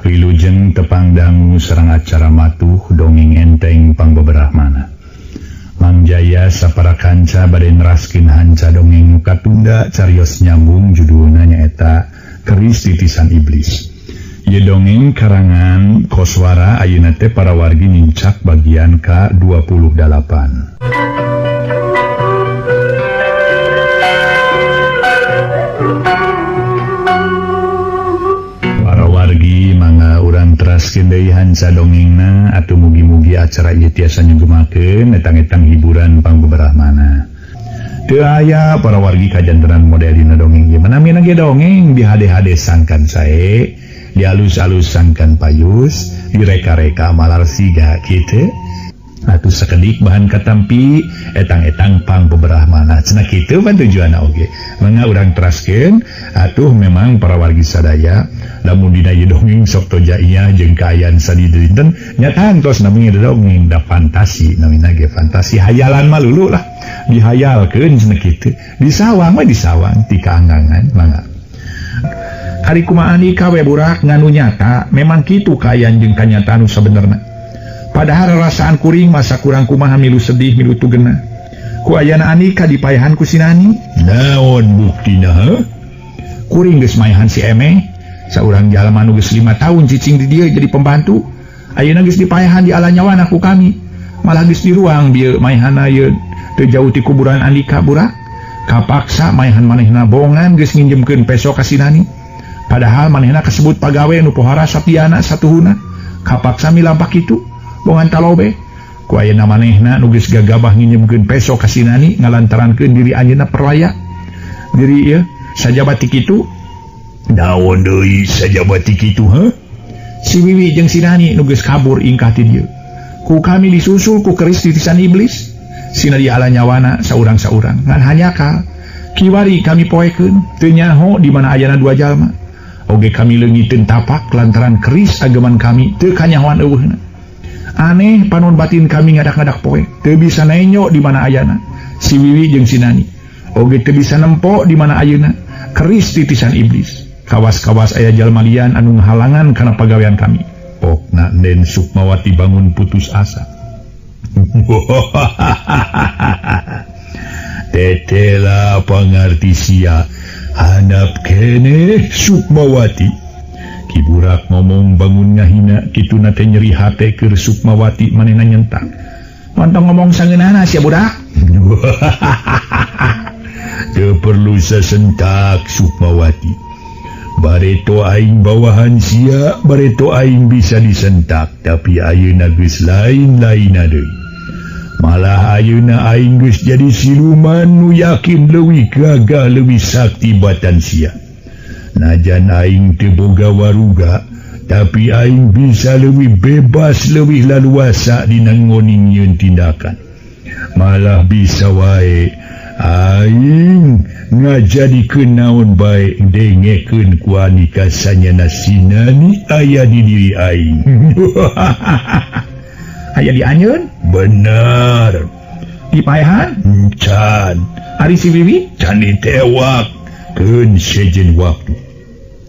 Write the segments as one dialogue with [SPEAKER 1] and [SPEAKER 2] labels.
[SPEAKER 1] Wilujeng tepangdangu serang acara matuh dongeng enteng pangbeberahmana. Mang Jaya sapara kanca bade neraskeun hanca dongeng katunda carios nyambung judulna nyaeta Keris Titisan Iblis. Ieu dongeng karangan Koswara ayeuna teh para wargi nincak bagian ke-28. Teraskeun deui hanca dongengna atuh mugi-mugi acara ieu tiasa nyugemakeun etang-etang hiburan pangbeberahmana. Teu aya para wargi kajantenan model dina dongeng ieu manami ge dongeng dihade-hade sangkan sae, dialus-alus sangkan payus, direka-reka malar siga kitu. Atuh sakedik bahan katampi etang-etang pangbeberahmana cenah kitu pan tujuanna oge. Mangga urang teraskeun atuh memang para wargi sadaya lamun dina ieu dongeng sok toja iya jeung kaayaan sadidinten nyataan tos namina dongeng da fantasi namina ge fantasi hayalan mah lulu lah dihayalkeun cenah kitu disawang mah disawang ti kaanggangan mangga ari kumaha ni kawe burak nganu nyata memang kitu kaayaan jeung kanyataan nu sabenerna. Padahal rasaan kuring masa kurang kumaha milu sedih milu tugena. Ku ayana Anika dipayahan ku sinani. Naon buktina heuh? Kuring geus maehan si Eme, saurang jalma nu geus 5 tahun cicing di dieu jadi pembantu. Ayeuna geus dipayahan di ala nyawana ku kami. Malah geus di ruang bieu maehanna ieu teu jauh ti kuburan Andika burak. Kapaksa maehan manehna bongan geus nginjemkeun peso ka sinani. Padahal manehna kasebut pagawe nu pohara sapiana satuhuna. Kapaksa milampak kitu. Bongan talobe ku ayeuna manehna nu geus gagabah nginjemkeun peso ka sinani ngalantarankeun diri anjeunna perlaya diri ieu sajabat ti kitu daon deui sajabat ti kitu heuh si Wiwi jeung sinani nu geus kabur ingkah ti dieu ku kami disusul ku keris titisan iblis sina di ala nyawana saurang-saurang ngan hanyakal kiwari kami poekeun teu nyaho di mana ayana dua jalma oge kami leungiteun tapak lantaran keris ageman kami teu kanyahoan eueuhna. Aneh panon batin kami ngadak-ngadak poe teu bisa nenyo di mana ayana si Wiwi jeung si Nani oge teu bisa nempo di mana ayeuna keris titisan iblis kawas-kawas aya jalma lian anu ngahalangan kana pagawean kami pokna Den Sukmawati bangun putus asa. Tetela pangarti sia handap keneh Sukmawati. Kiburak ngomong bangun ngahina kitu nate nyeri hate keur Sukmawati manehna nyentak. Montong ngomong sangeunana sia budak. Teu perlu sasentak Sukmawati. Bareto aing bawahan sia, bareto aing bisa disentak, tapi ayeuna geus lain-laina deui. Malah ayeuna aing geus jadi siluman nu yakin leuwih gagah leuwih sakti batan sia. Najan aing teu boga waruga, tapi aing bisa leuwih bebas leuwih laluasa dina ngoningieun tindakan. Malah bisa wae aing ngajadikeun naon bae dengekeun ku Andika sanyana sinani aya di diri aing. Aya di anjeun? Bener. Di paehan? Can. Ari si Wiwi? Can ditewak. Keun sejen waktu.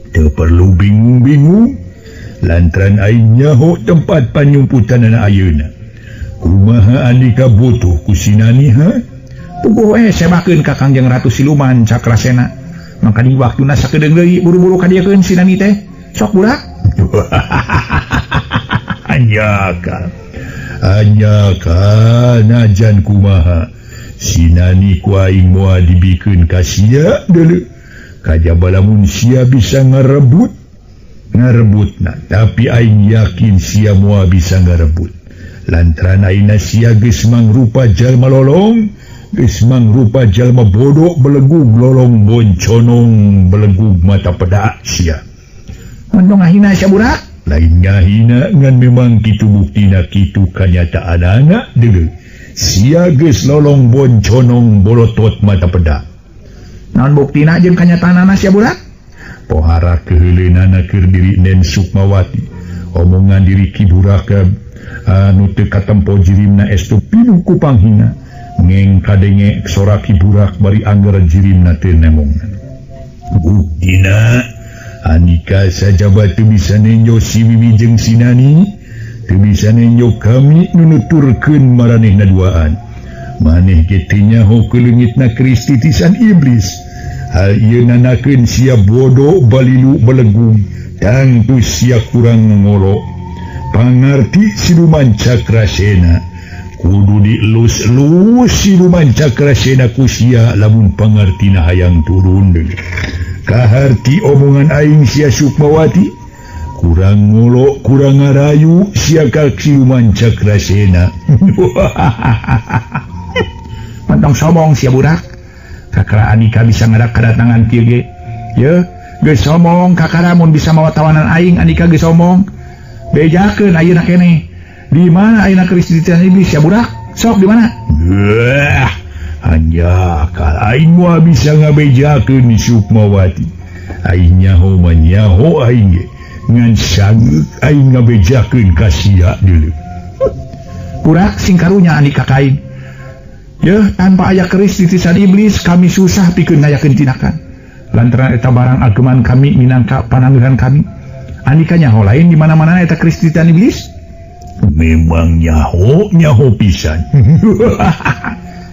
[SPEAKER 1] Teu perlu bingung-bingung lantaran aing nyaho tempat panyumputanana ayeuna. Kumaha Andika butuh ku sinani ha? Puguh sebakeun ka Kangjeng Ratu Siluman Cakrasena. Maka di waktuna sakedeung deui buru-buru ka dieukeun sinani teh. Sok budak. Anyaka najan kumaha sinani ku aing moal dibikeun ka sia deuleu. Kajaba lamun sia bisa ngarebutna, tapi aing yakin sia moal bisa ngarebut. Lantaran ayeuna sia geus mangrupa jalma lolong, geus mangrupa jalma bodoh belegug lolong bonconong belegug mata pedak sia. Montong ngahina sia budak? Lain ngahina ngan memang kitu buktina kitu kanyataanana deuleu. Sia geus lolong bonconong bolotot mata pedak. Naon buktina jeung kanyataanana sia budak? Pohara keheuleunan keur diri Den Sukmawati. Omongan diri Ki Burak anu teu katempo jirimna estu pinuh ku panghina. Ngeng kadenge sora Ki Burak bari angger jirimna teu nemongna. Buktina Anika saja batu bisa nenyo si Wiwi jeung si Nani, teu bisa nenyo kami nunuturkeun maranehna duaan. Maneh ge teu nyaho ku leungitna keris titisan iblis. Hal ieu nanakeun sia bodoh balilu belegung, tangtu sia kurang ngolo. Pangarti Siluman Cakrasena, kudu dielus-elus Siluman Cakrasena ku sia lamun pangartina hayang turun deui. Kaharti omongan aing sia Sukmawati, kurang ngolo kurang ngarayu sia ka Siluman Cakrasena. Pantong sombong sia budak. Kakara Anika bisa ngadak kedatangan kieu ge. Ye, geus sombong kakara mun bisa mawa tawanan aing Anika geus sombong. Bejakeun ayeuna keneh. Di mana ayeuna keris titisan iblis sia budak? Sok di mana? Hanya kal aing moal bisa ngabejakeun ni Sukmawati. Aing nyaho manyaho aing ge. Ngan sangeuk aing ngabejakeun ka sia deuleu. Budak sing karunya Anika kain. Ya, tanpa aya keris titisan iblis kami susah pikeun ngayakeun tindakan. Lantaran eta barang ageman kami minangka panangeuhan kami. Anika nyaho lain di mana-mana eta keris titisan iblis? Memang nyaho pisan.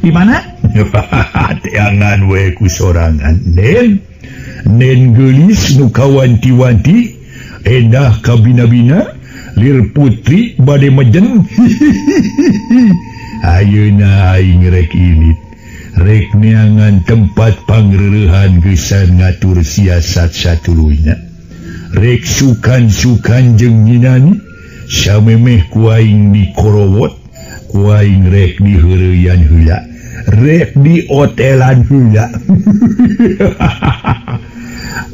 [SPEAKER 1] Di mana? Teangan we ku sorangan nen geulis nu kawanti-wanti endah ka bina-bina lir putri bade mejen. Ayeuna aing rek ilit, rek neangan tempat pangreurehan geusan ngatur siasat satuluyna. Rek sukan-sukan jeung nyinani, samemeh ku aing dikorowot, ku aing rek diheureuyan heula, rek diotelan heula.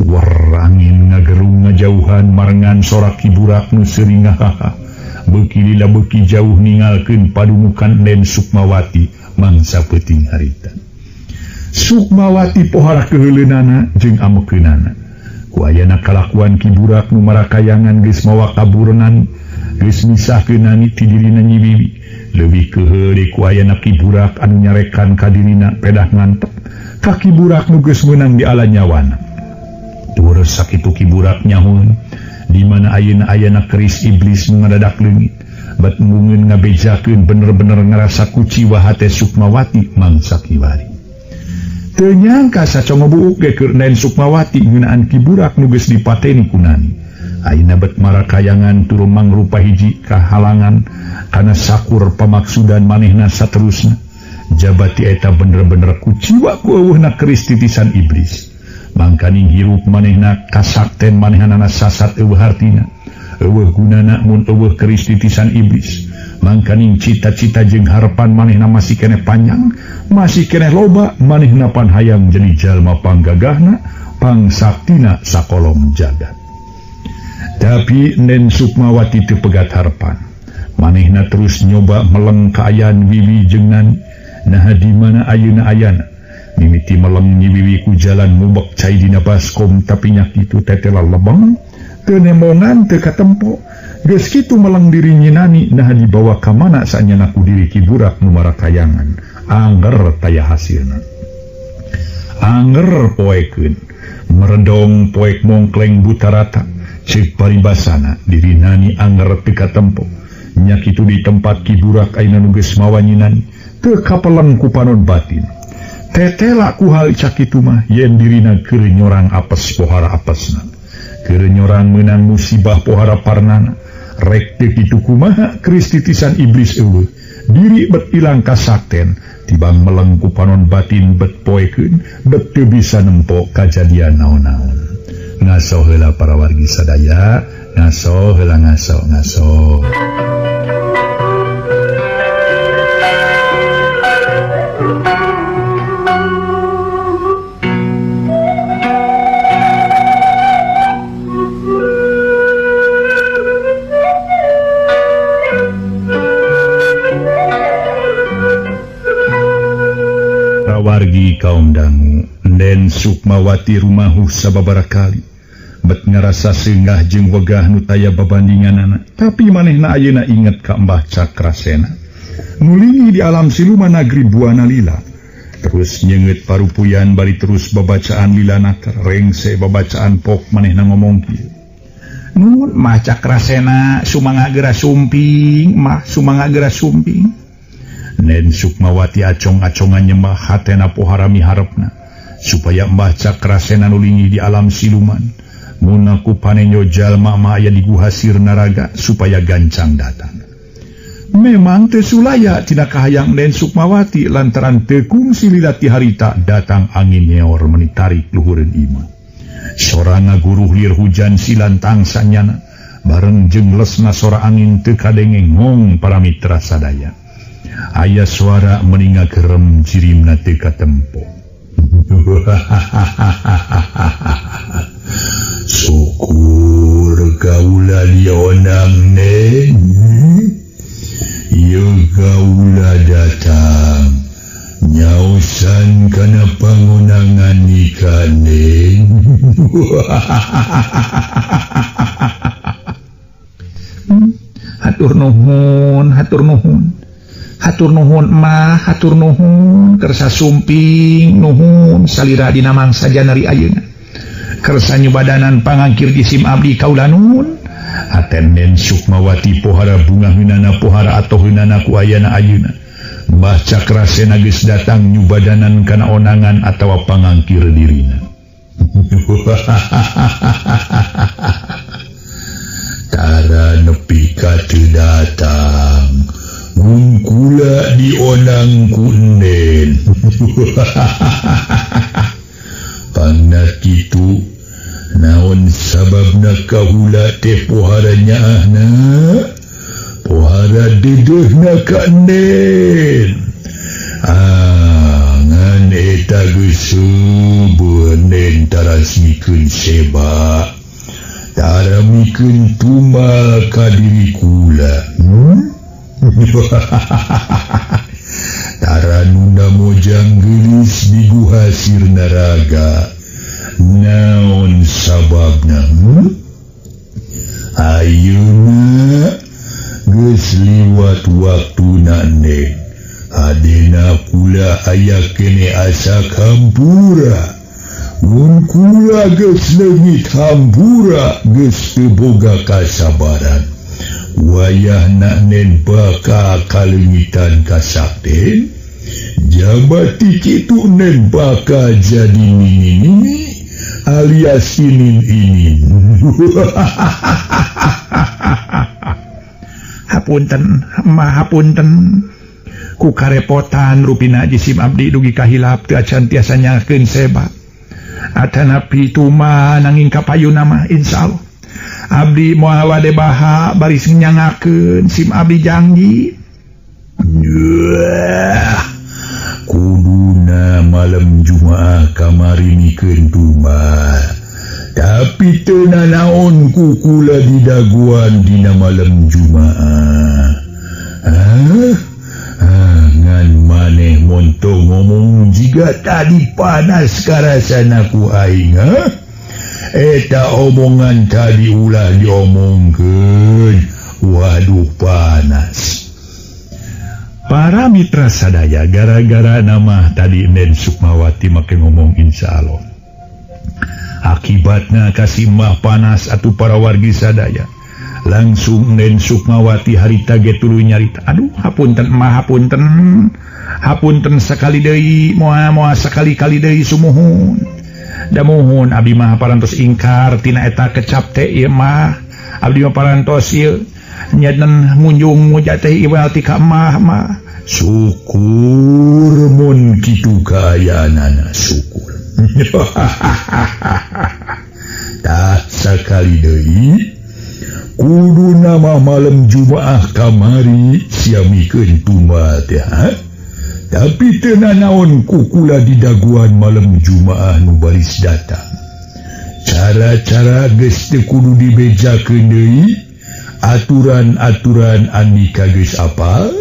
[SPEAKER 1] Warangin ngagerung ngajauhan marengan sorak hiburak nu seuring ngahaha. Beuki lila beuki jauh ningalkeun padumukan Den Sukmawati mangsa peuting harita. Sukmawati pohara keheuleunana jeung amekeunana. Ku ayana kalakuan kiburak nu marakayangan geus mawa kaburenan, geus misahkeun Nani ti dirina Nyi Wiwi. Leuwih keheule ku ayana kiburak anu nyarekan ka dirina pedah ngantep ka kiburak nu geus meunang di ala nyawana. Terus sakitu kiburak nyahoeun di mana ayana keris iblis ngadadak leungit bat mungeun ngabejakeun bener-bener ngarasa kuciwa hate Sukmawati mangsa kiwari. Teu nyangka sacongo buuk ge keur Den Sukmawati ngeunaan kiburak nu geus dipateni ku Nani. Ayeuna bet marakayangan turu mangrupa hiji kahalangan kana sakur pamaksudan manehna saterusna. Jabati eta bener-bener kuciwa ku eueuhna keris titisan iblis. Mangkaning hirup manehna kasakten manehanana sasat eueuh hartina, eueuh gunana mun eueuh keris titisan iblis. Mangkaning cita-cita jeung harapan manehna masih keneh panjang, masih keneh loba, manehna pan hayang jadi jalma panggagahna, pangsaktina sakolom jagat. Tapi Den Sukmawati teu pegat harapan. Manehna terus nyoba meleng ka ayaan Wiwi jeung Nani. Nah di mana ayeuna ayana? Mimiti meleng Nyi Wiwi ku jalan mubek cai dina baskom tapi nya kitu tetela lebeng teu nemongan teu katempo geus kitu meleng diri Nyi Nani nah dibawa ka mana saanyana ku diri kiburak nu marakayangan angger taya hasilna. Angger poekeun meredong poek mongkleng buta rata ceuk paribasana diri Nani angger teu katempo nya kitu di tempat kiburak ayeuna nu geus mawa Nyi Nani teu kapeleng ku panon batin. Tetela ku hal cakitu mah yen dirina keur nyorang apes pohara apesna, keur nyorang meunang musibah pohara parnana. Rek teu kitu kumaha keris titisan iblis eueuh diri bet ilang kasakten tibang meleng ku panon batin bet poekeun bet teu bisa nempo kajadian naon-naon. Ngaso heula para wargi sadaya, ngaso heula ngaso. Wargi kaum dangu, Den Sukmawati rumahuh sababaraha kali bet ngarasa seunggah jeung wegah nu taya babandinganana. Tapi manehna ayeuna inget ka Mbah Cakrasena nulingi di alam siluman nagri Buana Lila terus nyenget parupuyan bari terus babacaan lilanatar rengse babacaan pok manehna ngomong kieu nun mah Cakrasena sumangga geura sumping mah sumangga geura sumping Nen Sukmawati acong-acongan nyembah hatena pohara miharepna supaya Mbah Cakrasena nulingi di alam siluman munaku panenyo jalma aya di guha Sirnaraga supaya gancang datang. Memang teu sulaya tina kahayang Den Sukmawati lantaran teu kungsi lilati harita datang angin nyeor menitarik luhureun imah. Soranga guruh lir hujan silan tangsanyana bareng jeung lesna sora angin teu kadenge ngong para mitra sadaya. Aya suara meninga gerem jirimna teu katempo. Syukur kaula lionang Nen. Ieu kaula datang nyausan kana pangunangan nikah Nen. Hatur nuhun, hatur nuhun. Hatur nuhun mah, hatur nuhun, kersa sumping, nuhun, salira dina mangsa janari ayeuna. Kersa nyubadanan pangangkir jisim abdi kaula nuhun. Aten Den Sukmawati pohara bunga hunana pohara atau hunana ku ayana ayeuna. Mbah Cakrasena geus datang nyubadanan kana onangan atawa pangangkir dirina. Tara nepi ka teu datang. Mun kula dionang ku Nen. Pangna kitu naon sababna kaula teh pohara nyaahna pohara dedehna ka Nen. Ngan eta geus Nen tarasmikeun seba tara mikeun tumal ka diri kula. Tara nunda mojang gelis di guha Sirnaraga naon sababna ayeuna geus liwat waktuna Nen adena kula aya kene asa hampura mun kula geus leungit hampura geus teu boga kasabaran wayahna Nen bakal kalengitan kasakten jabati kitu Nen bakal jadi nini alias inin. Hapunten mah hapunten ku karepotan rupina jisim abdi dugi kahilap teu acan tiasa nyakeun seba atanapi tuma nanging kapayuna mah insyaallah abdi moal wade baha baris nyangakeun sim abdi janji. Kuduna malam Jumaah kamari mikeun tumal tapi teu nanaon ku kula di daguan dina malam Jumaah. Ngan maneh montong ngomong jiga tadi panas karasana ku aing. Eta omongan tadi ulah diomongkeun. Waduh panas. Para mitra sadaya gara-gara nama tadi Den Sukmawati make ngomong insyaallah. Akibatna kasih mah panas atuh para wargi sadaya. Langsung Den Sukmawati harita ge tuluy nyarita. Aduh hapunten mah hapunten. Hapunten sakali deui moal sakali-kali deui sumuhun. Da mohon abdi mah parantos ingkar tina eta kecap teh ieu mah. Abdi mah parantos ieu nyaden munjung muja teh ieu ti ka mah. Syukur mun kitu kaayana syukur. Tah sakali deui kudu nama malam Jumaah kamari siamikeun tumal teh. Tapi teu nanaon ku kula di daguan malam Jumaah nu baris datang. Cara-cara geus teu kudu dibejakeun deui. Aturan-aturan andika geus apal.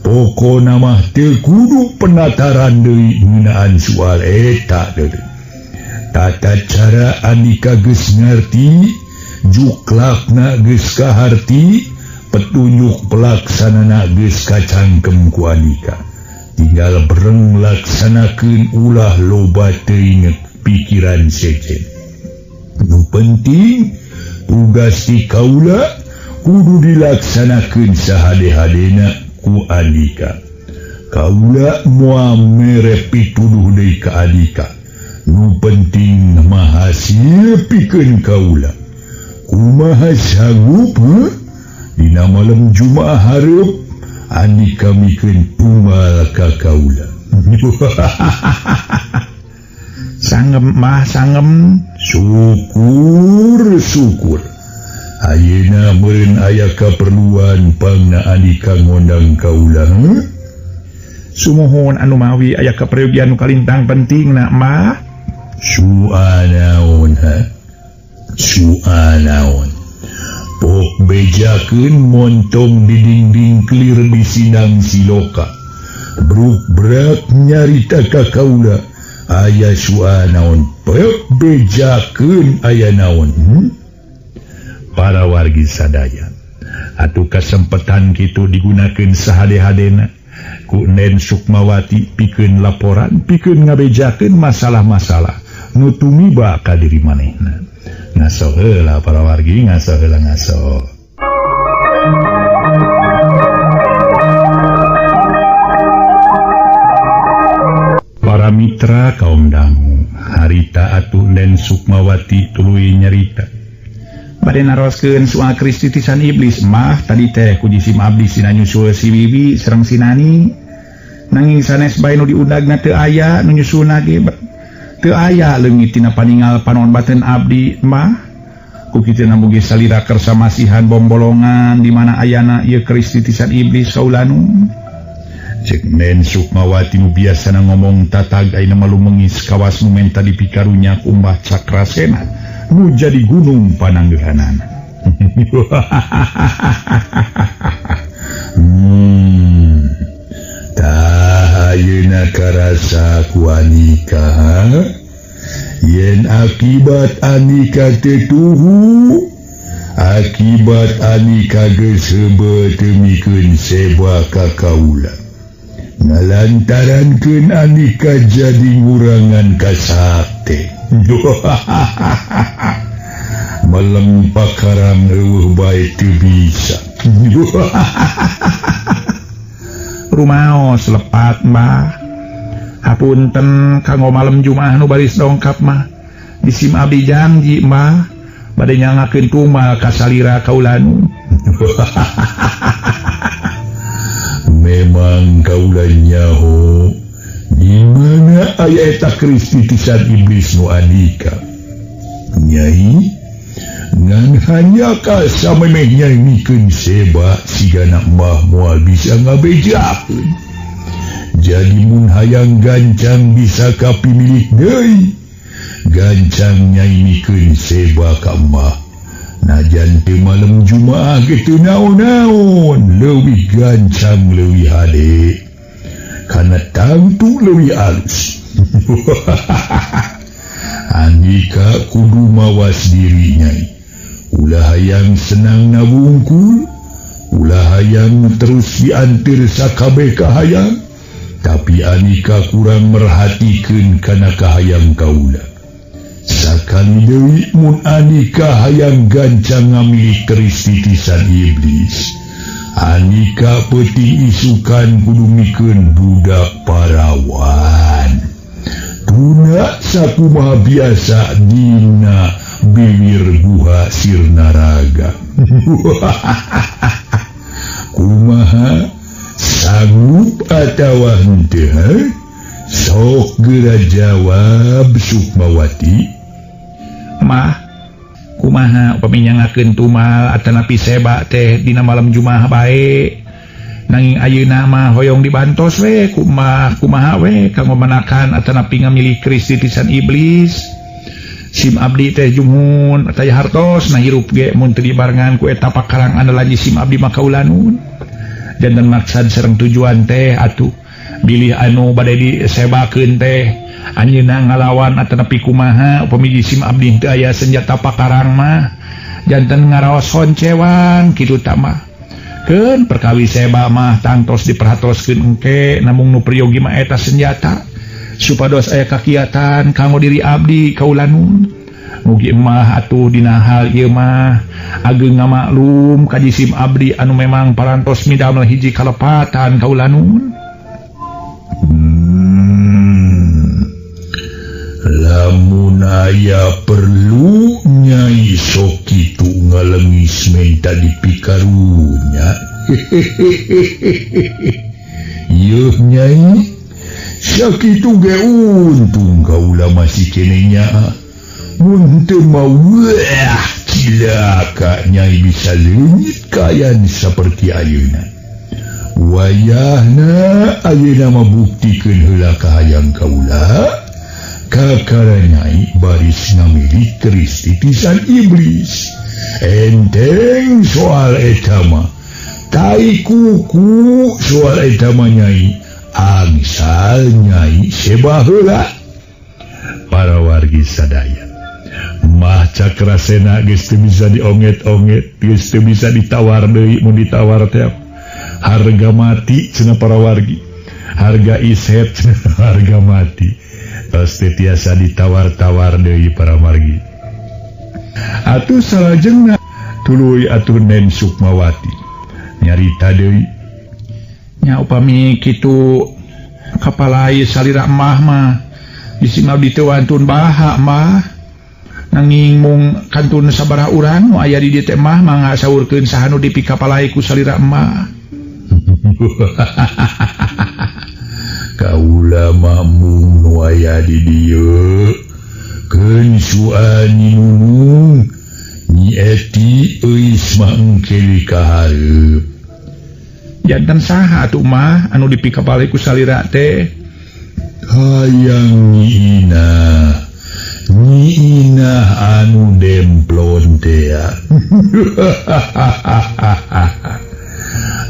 [SPEAKER 1] Pokona mah teu kudu penataran deui ngeunaan soal eta deui. Tata cara andika geus ngarti, juklakna geus kaharti, petunjuk pelaksanana geus kacangkem ku andika. tinggal bereng laksanakeun ulah loba teu pikiran sejen. Nu penting tugas ti kaula kudu dilaksanakeun sahade-hadena ku Andika. Kaula moal mere pituduh deui ka Andika. Nu penting mah hasil pikeun kaula. Kumaha sanggup dina malam Jumaah hareup Andika mikeun tunggal ka kaula. Sangem mah sangem, syukur. Ayeuna meureun aya kaperluan pangna Andika ngondang kaula. Sumohon anu mawi aya kaprayogian nu kalintang pentingna mah. Suanaon pok bejakeun montong di dinding clear di Sindang Siloka. Bruk-brak nyarita ka kaula aya suanaon pok bejakeun aya naon. Para wargi sadaya, atuh kasempetan kitu digunakeun sahade-hadena ku Nen Sukmawati pikeun laporan, pikeun ngabejakeun masalah-masalah nu tumiba ka diri manehna. Ngaso heula para wargi, ngaso heula ngaso. Para mitra kaum dangu, harita atuh Nen Sukmawati tuluy nyarita. Bade naroskeun soal kristitisan iblis mah tadi teh ku jisim abdi sina nyusul si Bibi sareng si Nani. Nanging sanes bae nu diundagna teu aya nu nyusulna ge teu aya leungit tina paningal panaon baten abdi mah ku kitu namugi salira kersa masihan bombolongan di mana ayana ieu kristitisan iblis kaulanu. Cek Nen Sukmawati nu biasana ngomong tatag ayeuna malumengis kawas mumenta di pikarunya ku Mbah Cakrasena nu jadi gunung pananggehanan. Tah ayeuna karasa ku Andika yen akibat Andika teu tuhu, akibat Andika geus heubeut teu mikeun seba ka kaula. Ngalantarankeun Andika jadi ngurangan ka sakte. Malam pakarang eueuh bae teu bisa. Rumaos lepat Mbah. Hapunten kanggo malam Jumaah nu baris dongkap mah. Disim abdi janji Mbah bade nyangakeun tumal ka salira kaulanu. Memang kaula nyaho di mana aya eta kristitisan iblis nu Andika. Nyai ngan hanya ka samemeh nyai mikeun seba sigana Mbah moal bisa ngabejakeun. Jadi mun hayang gancang bisa kapimilik deui. Gancang nyai mikeun seba ka Mbah. Najan teu malam Jumaah gitu naon-naon leuwih gancang leuwih hade kana tangtu leuwih alus. Andika kudu mawas diri nyai. Ulah hayang senang nabungkul, ulah hayang terus diantir sakabeh kahayang, tapi Andika kurang merhatikeun kana kahayang kaula. Sakali deui mun Andika hayang gancang ngamilik kristitisan iblis, Andika peuting isukan kudu mikeun budak parawan. Tuna sakumaha biasa dina bibir guha Sirnaraga. Kumaha sanggup atawa henteu? Sok geura jawab Sukmawati. Mah, kumaha upami nyangakeun tumal atanapi seba teh dina malam Jumaah bae. Nanging ayeuna mah hoyong dibantos we kumaha we kanggo menakan atanapi ngamilih kristitisan iblis. Sim abdi teh jumuhun ataya hartos na hirup ge mun teu dibarengan ku eta pakarang andalan sim abdi mah kaulanun. Janten maksad sareng tujuan teh atuh bilih anu bade disebakeun teh anjeunna ngalawan atanapi kumaha upami sim abdi teu aya senjata pakarang mah janten ngaraos honcewan kitu tah mah Ken perkawi seba mah tangtos diperhatoskeun engke namung nu priyogi mah eta senjata supados aya kakiatan kanggo diri abdi kaula nun. Mugi emah atuh dina hal ieu mah ageung ngamaklum ka jisim abdi anu memang parantos midamel hiji kalepatan kaula nun.
[SPEAKER 2] Lamun aya perlu Nyai sok kitu ngalengis menta dipikarunya. Yuh Nyai, sakitu ge untung kaula masih kenenya. Mun teu mau cilaka Nyai bisa leungit kayan saperti ayeuna. Wayahna ayeuna mah buktikeun heula ka hayang kaula. Kakara Nyai baris ngamili keris titisan iblis. Enteng soal etama. Tai kuku soal etama Nyai. Angsal Nyai seba heula. Para wargi sadaya. Mah Cakrasena geus teu bisa dionget-onget, geus teu bisa ditawar deui, mun ditawar teh harga mati cenah para wargi. Harga iset cenah harga mati. Pasti tiasa ditawar-tawar deui para margi. Atuh salajengna tuluy atuh Nen Sukmawati nyarita deui. Nya upami kitu kapalai salira emah mah disimau diteu wantun baha mah nanging mung kantun sabaraha urang nu aya di dieu teh mah mangga saurkeun saha nu dipikapalai ku salira emah. Kaula mamung nu aya di dieu keun suani nunung Nyi Eti euis mah engke kahareup.
[SPEAKER 1] Janten saha atuh mah anu dipikapalai ku salira teh?
[SPEAKER 2] Hayang Nyi Inah anu demplon teh.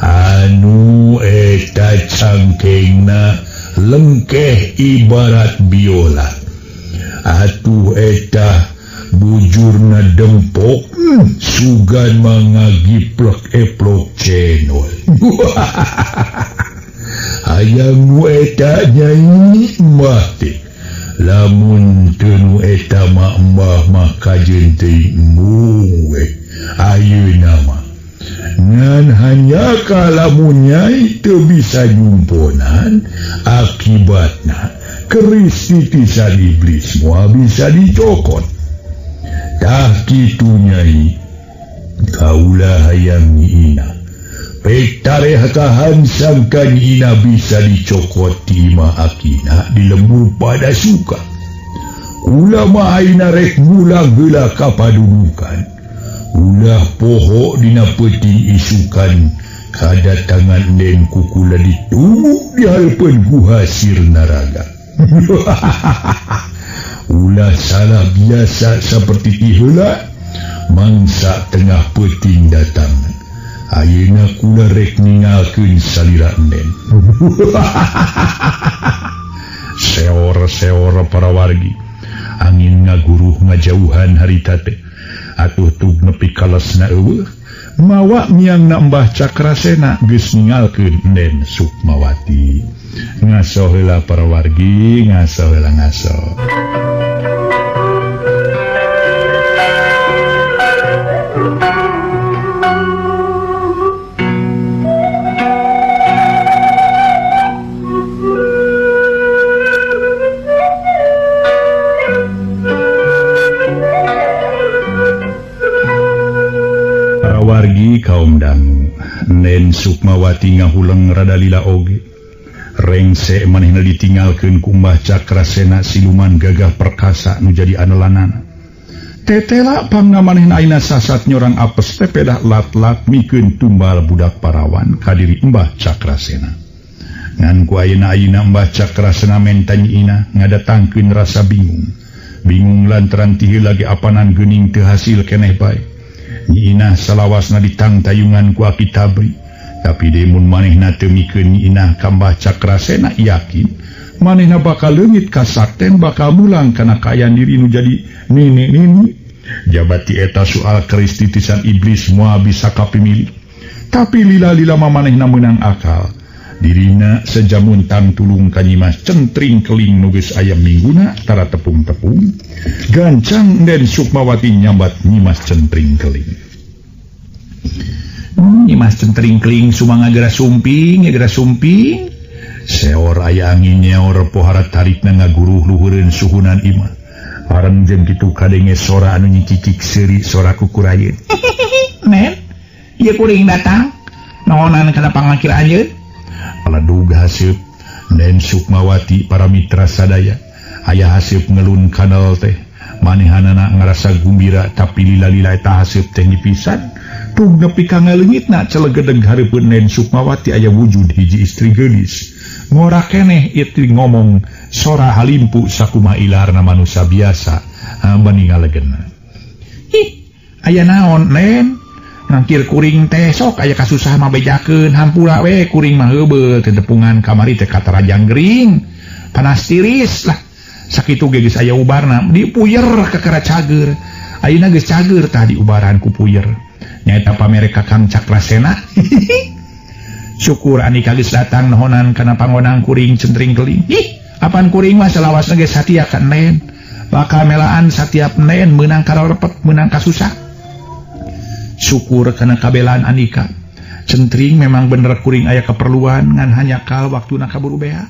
[SPEAKER 2] Anu eta cangkengna lengkeh ibarat biola. Atuh eta bujurna dempok sugan mangagiplok-eplok cenol. Hayang nu eta Nyai mah teh lamun teu nu eta mah embah mah kajeun teuing muwe ayeuna mah ngan hanya kalamun Nyai teu bisa nyumponan akibatna keris titisan iblis moal bisa dicokot. Tah kitu Nyai kaula hayang Nyi Inah pek tarehakahan sangka Nyi Inah bisa dicokot ti imah akina di lembur pada suka. Ulah mah ayeuna rek ngulang heula kapadudukan. Ulah poho dina peuting isukan kadatangan Den kukula ditunggu di halpeun guha Sirnaraga. Ulah salah biasa seperti ti heula mangsa tengah peuting datang. Ayeuna kula rek ningalkeun salira Den. Seor-seor para wargi. Angin ngaguruh ngajauhan harita teh. Atuh tug nepi kalesna eueuh mawa miangna Mbah Cakrasena geus ningalkeun Den Sukmawati. Ngaso heula para wargi, ngaso heula ngaso. Wargi kaum dangu Nen Sukmawati ngahuleng rada lila oge rengse manehna ditinggalkeun ku Mbah Cakrasena siluman gagah perkasa nu jadi anelanana. Tetela pangna manehna ayeuna sasat nyorang apes teh pedah lat-lat mikeun tumbal budak parawan ka diri Mbah Cakrasena. Ngan ku ayeuna Mbah Cakrasena menta Nyi Inah ngadatangkeun rasa bingung lantaran ti heula ge apanan geuning teu hasil keneh bae. Nyi Inah salawasna ditangtayungan ku Aki Tabri, tapi demun manehna teu mikeun Nyi Inah ka Mbah Cakrasena yakin manehna bakal leungit ka sakten bakal mulang kana kaayaan diri nu jadi nini. Jabati eta soal keris titisan iblis moal bisa kapimilih. tapi lila-lila manehna meunang akal. Dirina sejamun tang tulung ka Nyimas centring keling nuges ayam mingguna tara tepung-tepung. Gancang dan Sukmawati nyambat Nyimas centring keling.
[SPEAKER 1] Nyimas centring keling sumangga geura sumping, geura sumping.
[SPEAKER 2] Seor aya angin nyaor pohara tarik na ngaguruh luhureun suhunan imah. Areng jeung kitu kadenge sora anu nyicicik seuri sora kukurayeun.
[SPEAKER 1] Nen, ieu kuring datang. Naonan kana pangakir anjeun?
[SPEAKER 2] Paladug haseup Den Sukmawati para mitra sadaya. Aya haseup ngelun kanal teh. Manehanana ngarasa gumbira tapi lila-lila eta haseup teh dipisan. Tug nepi ka ngaleungitna celegedeg hareupeun Den Sukmawati aya wujud hiji istri geulis. Ngora keneh itu ngomong sora halimpu sakumaha ilarna manusia biasa bani ngalegenna.
[SPEAKER 1] Aya naon, Nen? Nangkir kuring teh sok aya kasusah mah bejakeun hampura we kuring mah heubeul teu tepungan kamari teh katarajang gering. Panas tiris lah. Sakitu ge geus aya ubarna dipuyer ka kara cager. Ayeuna geus cager tah diubaran ku puyer. Nyaeta pamere ka Kang Cakrasena. Syukur Anika geus datang nohonan kana pangonang kuring centring keling. Apaan kuring mah salawasna geus satia ka Nen. Bakal melaan satiap Nen meunang karorepet meunang kasusah. Syukur kana kabelaan Anika. Centring memang bener kuring aya keperluan ngan hanya kal waktuna kaburu beha.